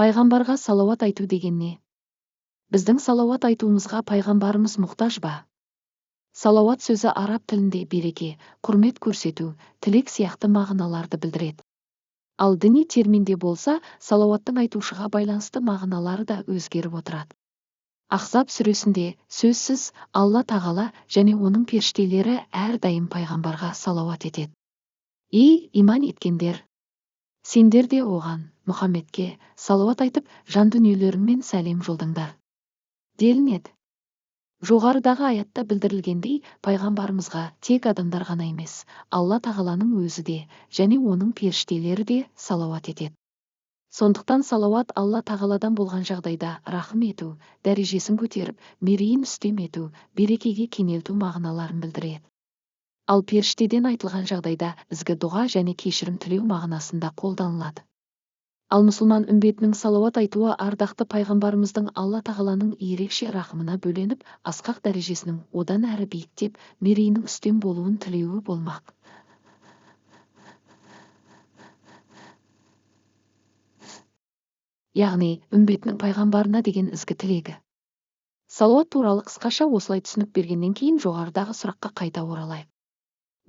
Пайғамбарға салауат айту деген не? Біздің салауат айтуымызға пайғамбарымыз мұқтаж ба? Салауат сөзі араб тілінде береке, құрмет көрсету, тілек сияқты мағыналарды білдіреді. Ал діни терминде болса, салауаттың айтушыға байланысты мағыналары да өзгеріп отырады. Ахзаб сүресінде сөзсіз Алла тағала және оның періштелері әрдайым пайғамбарға салауат етеді. Иман еткендер! Сендер де оған, Мұхаммедке, салауат айтып, жан дүниелеріңмен сәлем жолдыңдар. Делінеді. Жоғарыдағы аятта білдірілгендей, пайғамбарымызға тек адамдар ғана емес, Алла тағаланың өзі де және оның періштелері де салауат етеді. Сондықтан салауат Алла тағаладан болған жағдайда рахым ету, дәрежесін көтеріп, мерейін үстем ету, берекеге кенелту мағыналарын білдіреді. Ал періштеден айтылған жағдайда ізгі дұға және кешірім тілеу мағынасында қолданылады. Ал мұсылман үмбетінің салауат айтуы ардақты пайғамбарымыздың Алла тағаланың ерекше рахымына бөленіп, асқақ дәрежесінің одан әрі биіктеп, мерейінің үстем болуын тілеуі болмақ. Яғни, үмбетінің пайғамбарына деген ізгі тілегі. Салауат туралы қысқаша осылай түсінік бергеннен кейін жоғарыдағы сұраққа қайта оралайық.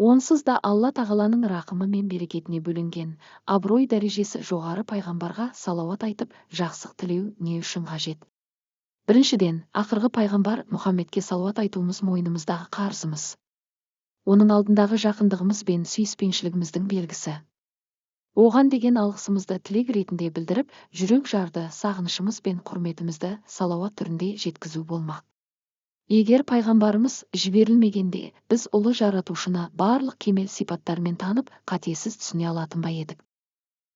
Онсыз да Алла тағаланың рақымы мен берекетіне бөленген, абырой дәрежесі жоғары пайғамбарға салауат айтып, жақсылық тілеу не үшін қажет? Біріншіден, ақырғы пайғамбар Мұхаммедке салауат айтуымыз мойнымыздағы қарызымыз. Оның алдындағы жақындығымыз бен сүйіспеншілігіміздің белгісі. Оған деген алғысымызды тілек ретінде білдіріп, жүрек жарды сағынышымыз бен құрметімізді салауат түрінде жеткізу болмақ. Егер пайғамбарымыз жіберілмегенде, біз ұлы жаратушыны барлық кемел сипаттармен танып, қатесіз түсіне алатын ба едік?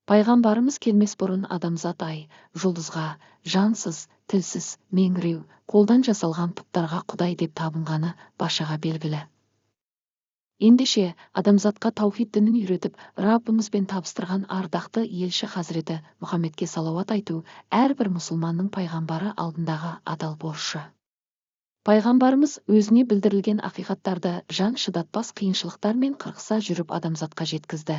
Пайғамбарымыз келмес бұрын адамзат ай, жұлдызға, жансыз, тілсіз, меңіреу, қолдан жасалған пұттарға құдай деп табынғаны баршаға белгілі. Ендеше, адамзатқа таухид дінін үйретіп, Раббымызбен табыстырған ардақты елші Хазіреті Мұхаммедке салауат айту әрбір мұсылманның пайғамбары алдындағы адал борышы. Пайғамбарымыз өзіне білдірілген ақиқаттарды жан шыдатпас қиыншылықтар мен қырқыса жүріп адамзатқа жеткізді.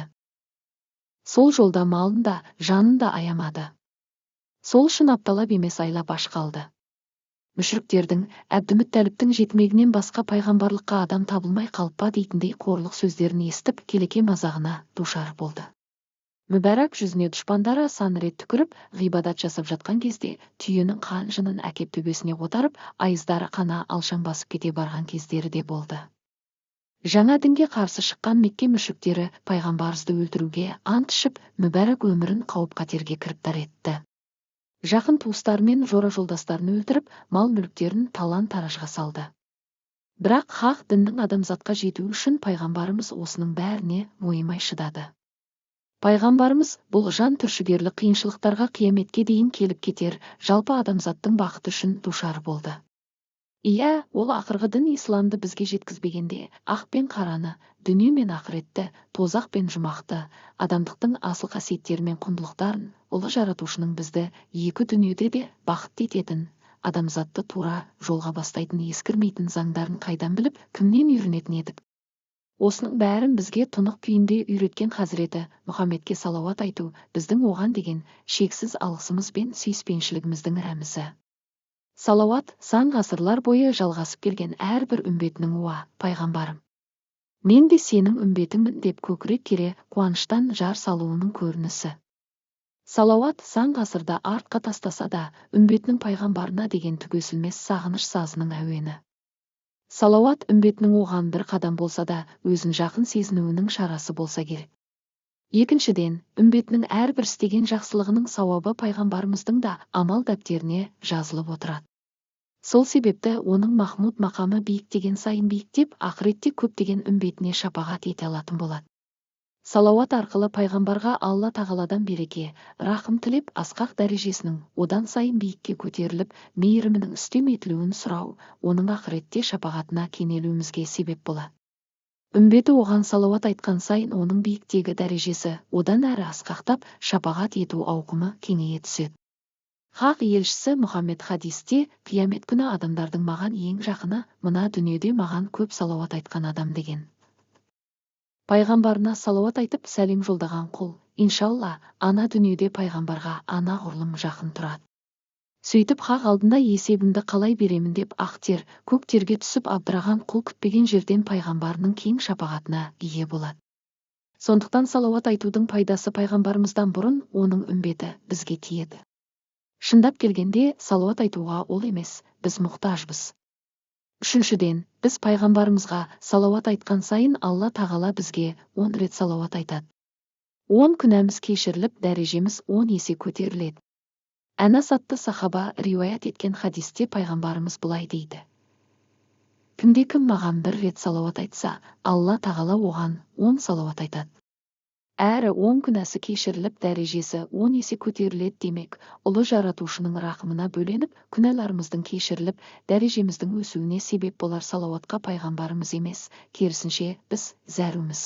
Сол жолда малын да, жанын да аямады. Сол үшін апталап емес айлап аш қалды. Мүшріктердің, Әбдімүттәліптің жетімегінен басқа пайғамбарлыққа адам табылмай қалып па дейтіндей қорлық сөздерін естіп, келеке мазағына душар болды. Мүбәрак жүзіне дұшпандары сан рет түкіріп, ғибадат жасап жатқан кезде, түйенің қан жынын әкеп төбесіне қотарып, айыздары қана алшаң басып кете барған кездері де болды. Жаңа дінге қарсы шыққан Мекке мүшриктері пайғамбарымызды өлтіруге ант ішіп, мүбәрак өмірін қауіп-қатерге кіріптар етті. Жақын туыстары мен жора жолдастарын өлтіріп, мал-мүліктерін талан-таражға салды. Бірақ хақ діннің адамзатқа жетуі үшін пайғамбарымыз осының бәріне мойымай шыдады. Пайғамбарымыз бұл жан түршігерлік қиыншылықтарға қияметке дейін келіп кетер, жалпы адамзаттың бақыты үшін душар болды. Ол ақырғы дін исламды бізге жеткізбегенде, ақ пен қараны, дүние мен ақыретті, тозақ пен жұмақты, адамдықтың асыл қасиеттері мен құндылықтарын, ұлы жаратушының бізді екі дүниеде де бақытты ететін, адамзатты тура жолға бастайтын ескірмейтін заңдарын қайдан біліп, кімнен үйренетін едік? Осының бәрін бізге тұнық күйінде үйреткен Хазіреті Мұхаммедке салауат айту біздің оған деген шексіз алғысымыз бен сүйіспеншілігіміздің рәмізі. Салауат сан ғасырлар бойы жалғасып келген әрбір үмбетінің пайғамбарым. Мен де сенің үмбетіңмін деп көкірек кере қуаныштан жар салуының көрінісі. Салауат сан ғасырда артқа тастаса да, үмбетінің пайғамбарына деген түгесілмес сағыныш сазының әуені. Салауат үмбетінің оған бір қадам болса да, өзін жақын сезінуінің шарасы болса керек. Екіншіден, үмбетінің әрбір істеген жақсылығының сауабы пайғамбарымыздың да амал дәптеріне жазылып отырады. Сол себепті оның Махмуд мақамы биіктеген сайын биіктеп, ақыретте көптеген үмбетіне шапағат ете алатын болады. Салауат арқылы пайғамбарға Алла тағаладан береке, рахым тілеп, асқақ дәрежесінің одан сайын биікке көтеріліп, мейірімінің үстем етілуін сұрау, оның ақыретте шапағатына кенелуімізге себеп болады. Үмбеті оған салауат айтқан сайын оның биіктегі дәрежесі одан әрі асқақтап, шапағат ету ауқымы кеңейе түседі. Хақ елшісі Мұхаммед хадисте, қиямет күні адамдардың маған ең жақыны, мына дүниеде маған көп салауат айтқан адам деген. Пайғамбарына салауат айтып сәлем жолдаған құл, Иншалла, ана дүниеде пайғамбарға анағұрлым жақын тұрады. Сөйтіп хақ алдында есебімді қалай беремін деп ақ тер, көк терге түсіп абдыраған құл күтпеген жерден пайғамбарының кең шапағатына ие болады. Сондықтан салауат айтудың пайдасы пайғамбарымыздан бұрын оның үмбеті бізге тиеді. Шындап келгенде, салауат айтуға ол емес, біз мұқтажбыз. Үшіншіден, біз пайғамбарымызға салауат айтқан сайын Алла тағала бізге 10 рет салауат айтады. 10 күнәміз кешіріліп, дәрежеміз 10 есе көтеріледі. Әнас атты сахаба риуаят еткен хадисте пайғамбарымыз былай дейді: кімде-кім маған 1 рет салауат айтса, Алла тағала оған 10 салауат айтады. Әрі 10 күнәсі кешіріліп, дәрежесі 10 есе көтеріледі демек, ұлы жаратушының рақымына бөленіп, күнәларымыздың кешіріліп, дәрежеміздің өсуіне себеп болар салауатқа пайғамбарымыз емес, керісінше біз зәруміз.